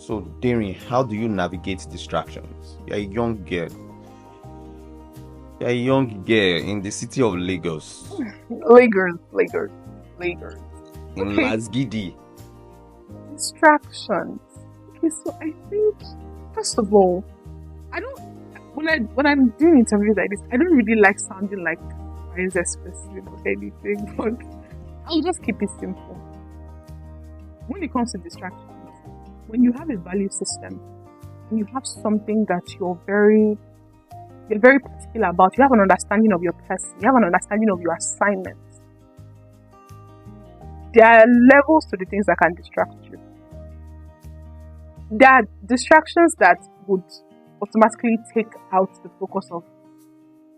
So, Darren, how do you navigate distractions? You're a young girl. You're a young girl in the city of Lagos, Lagos. in Okay, Lasgidi. distractions. Okay, so I think first of all, I don't when I'm doing interviews like this, I don't really like sounding like wise expressive or anything, but I'll just keep it simple. When it comes to distractions, when you have a value system and you have something that you're very particular about, you have an understanding of your person, you have an understanding of your assignment. There are levels to the things that can distract you. There are distractions that would automatically take out the focus of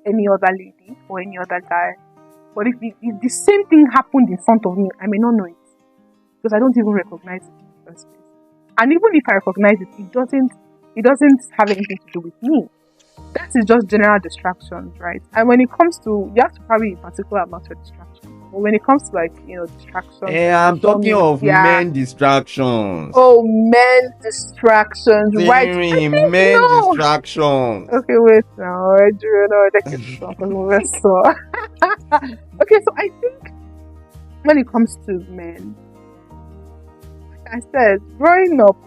any other lady or any other guy. But if the same thing happened in front of me, I may not know it because I don't even recognize it in the first place. And even if I recognize it, it doesn't have anything to do with me. That is just general distractions, right? And when it comes to, you have to probably be particular about your distractions. But when it comes to distractions. I'm talking of men distractions. Oh, men distractions, right? Darren, men distractions. Okay, wait now. Okay, so I think when it comes to men, like I said, growing up,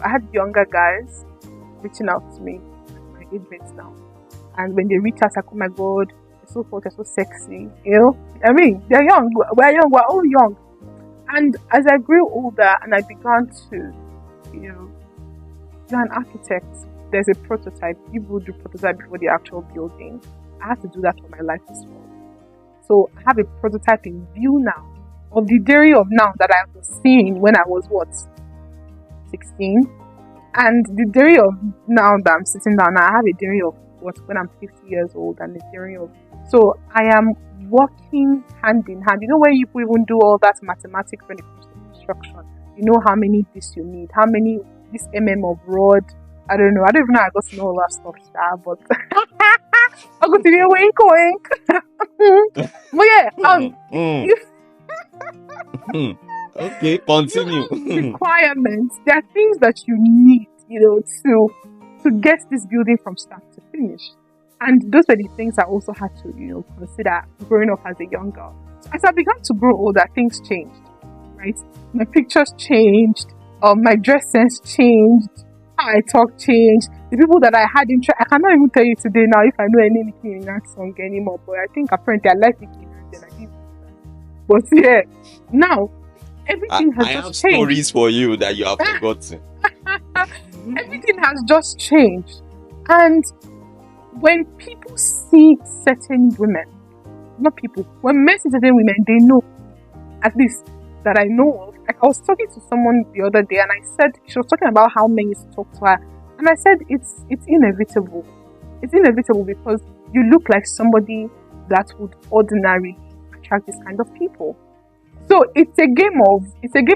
I had younger guys reaching out to me, my age mates now. And when they reach out, like, oh my God, they're so hot, they're so sexy. I mean, they're young, we're all young. And as I grew older and I began to, you're an architect, there's a prototype. People do prototype before the actual building. I have to do that for my life as well. So I have a prototype in view now of the dairy of now that I was seeing when I was 16, and the dairy of now that I'm sitting down. I have a dairy of when I'm 50 years old, and a dairy of. So I am working hand in hand. You know, when you even do all that mathematics when it comes to construction, you know how many this you need, how many this of rod. I don't even know how I got to know all that stuff, but I got to be a wink. But yeah, Okay, continue. Requirements. There are things that you need, to get this building from start to finish. And those were the things I also had to, consider growing up as a young girl. So as I began to grow older, things changed, right? My pictures changed, my dress sense changed, how I talk changed. The people that I had interest, I cannot even tell you today now if I know any Nicki Minaj song anymore, but I think apparently I like Nicki Minaj and I didn't. But yeah, now everything has just changed. I have stories for you that you have forgotten. Everything has just changed. And when people see certain women, when men see certain women, they know, at least that I know of. Like I was talking to someone the other day and I said, she was talking about how men used to talk to her. And I said, it's inevitable. It's inevitable because you look like somebody that would ordinarily attract this kind of people. So it's a game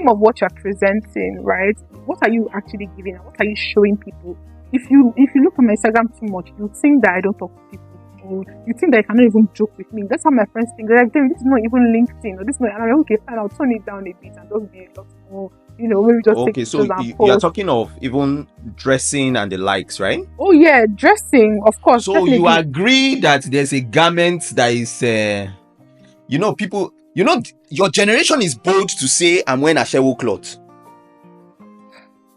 of what you're presenting, right? What are you actually giving and what are you showing people? If you look at my Instagram too much, you think that I don't talk to people, or you think that you cannot even joke with me. That's how my friends think. They're like, this is not even LinkedIn, or this is not. And I'm like, okay, fine, I'll turn it down a bit and just be a lot more, maybe just take pictures and post. You're talking of even dressing and the likes, right? Oh yeah, dressing, of course. So definitely. You agree that there's a garment that is, people. Your generation is bold to say, I'm wearing a shewo cloth.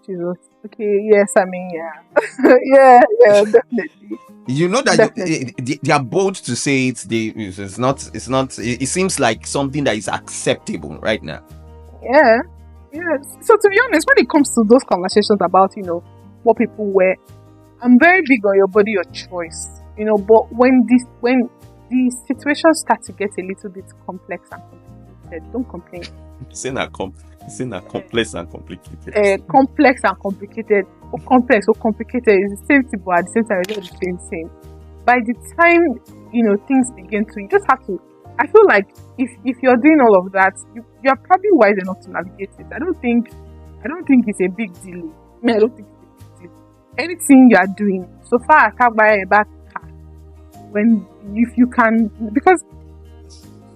Jesus. Okay, yes, I mean, yeah. yeah, definitely. You know that they are bold to say it. It seems like something that is acceptable right now. Yeah. So to be honest, when it comes to those conversations about, what people wear, I'm very big on your body, your choice. But when the situations start to get a little bit complex and complicated, don't complain. Saying that complex and complicated. Complex and complicated, or complex or complicated is the same thing, but at the same time, it's not the same thing. By the time things begin to, you just have to. I feel like if you're doing all of that, you're probably wise enough to navigate it. I don't think it's a big deal. I don't think it's a big deal. Anything you are doing, so far I can't buy a back car. If you can, because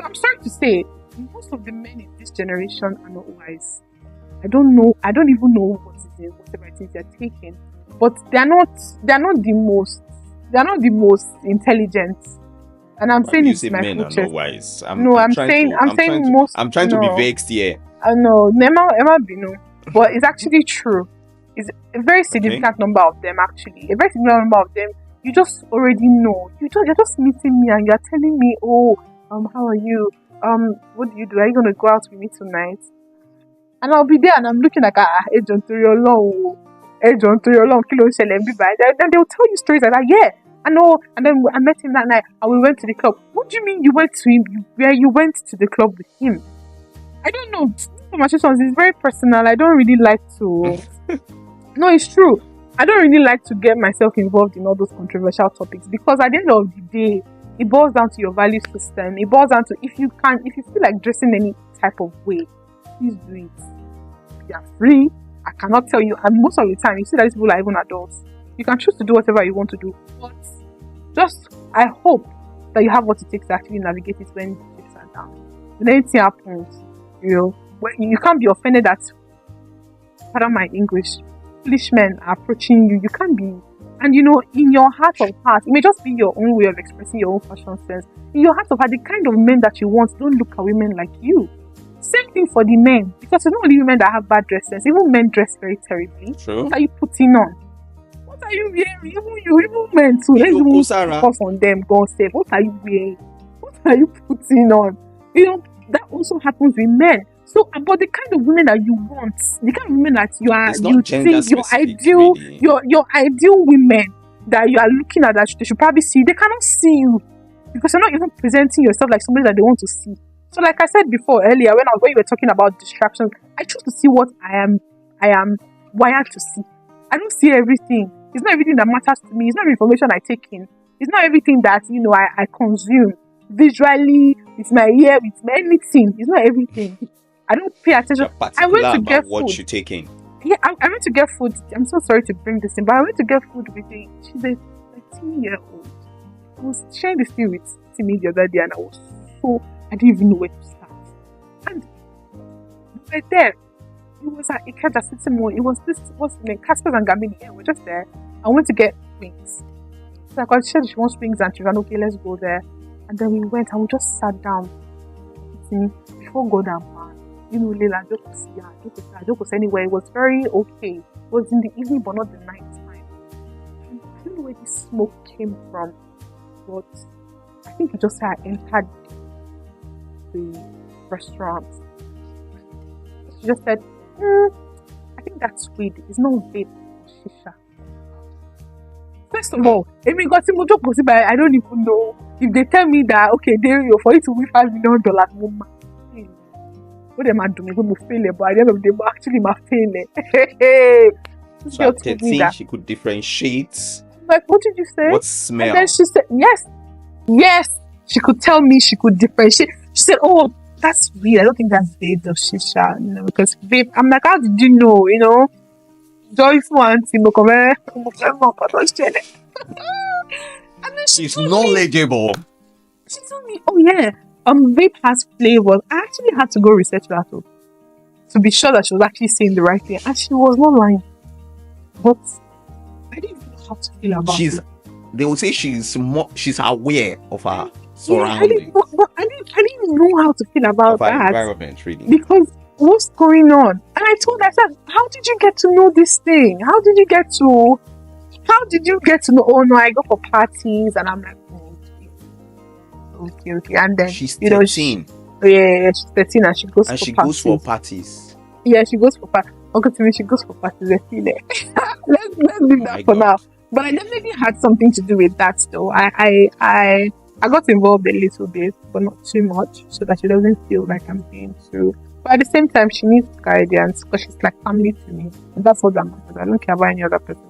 I'm sorry to say, most of the men in this generation are not wise. I don't know. I don't even know whatever it is they're taking. But they're not the most. They're not the most intelligent. And I'm Why saying do you it's say my men full are not chest. wise? No, I'm saying most. I'm trying to be vexed here. No, Emma Bino. But it's actually true. It's a very significant number of them, actually. A very significant number of them. You just already know. You're just meeting me and you're telling me, oh, how are you? What do you do? Are you gonna go out with me tonight? And I'll be there and I'm looking like agent to your long, kilo shele bi bai. Then they'll tell you stories like that. Yeah, I know. And then I met him that night and we went to the club. What do you mean you went to him? You went to the club with him? I don't know. Conversations is very personal. I don't really like to. No, it's true. I don't really like to get myself involved in all those controversial topics because at the end of the day, it boils down to your value system. It boils down to if you feel like dressing any type of way, please do it. You are free. I cannot tell you. And most of the time, you see that these people are even adults. You can choose to do whatever you want to do. But I hope that you have what it takes to actually navigate it when the chips are down. When anything happens, you can't be offended that, pardon my English, foolish men are approaching you. You can't be. And in your heart of hearts, it may just be your own way of expressing your own fashion sense. In your heart of heart, the kind of men that you want don't look at women like you. Same thing for the men, because it's not only women that have bad dress sense. Even men dress very terribly. True. What are you putting on? What are you wearing? Even men too. Let's even focus on them. God save. What are you wearing? What are you putting on? That also happens with men. So, but the kind of women that you want, the kind of women that you think your ideal women that you are looking at, that they should probably see, they cannot see you because you're not even presenting yourself like somebody that they want to see. So, like I said before earlier, when you were talking about distractions, I choose to see what I am wired to see. I don't see everything. It's not everything that matters to me. It's not information I take in. It's not everything that I consume visually with my ear, with my anything. It's not everything. I don't pay attention. I went to get what food. you taking. Yeah, I went to get food. I'm so sorry to bring this in, but I went to get food with she's a 13-year-old. I was sharing this thing with Timi the other day, and I didn't even know where to start. And we were there. It was at Ikeja City Mall. It was what's the name? Casper's and Gambini. Yeah, we're just there. I went to get wings. So I said she wants wings, and she ran, okay, let's go there. And then we went and we just sat down before God and man. Leila, Jokos anywhere. It was very okay. It was in the evening, but not the night time. And I don't know where this smoke came from, but I think it just entered the restaurant. She just said, I think that's weed. It's not vape, shisha. First of all, I don't even know if they tell me that, okay, for you to win $5 million, what am I doing? I'm going to fail it, but at the end of the day, actually, I'm failing. So at 13, she could differentiate. Like, what did you say? What smell? And then she said, yes. She could tell me, she could differentiate. She said, oh, that's weird. I don't think that's vape or shisha, because vape. I'm like, how did you know? Joyful auntie, and then she's knowledgeable. She told me, oh yeah, vape has flavors. I actually had to go research that to be sure that she was actually saying the right thing, and she was not lying. But I didn't know how to feel about it. They will say she's aware of her surroundings. I didn't know how to feel about that environment, really. Because what's going on? And I told her, I said, how did you get to know this thing? How did you get to know? Oh no, I go for parties, and I'm like, okay. And then she's 13. She's 13 and she goes for parties. Yeah, she goes for parties. Uncle Timi, she goes for parties. Let's leave that for now. But I definitely had something to do with that though. I got involved a little bit, but not too much, so that she doesn't feel like I'm being too. But at the same time, she needs guidance because she's like family to me. And that's what that matters. I don't care about any other person.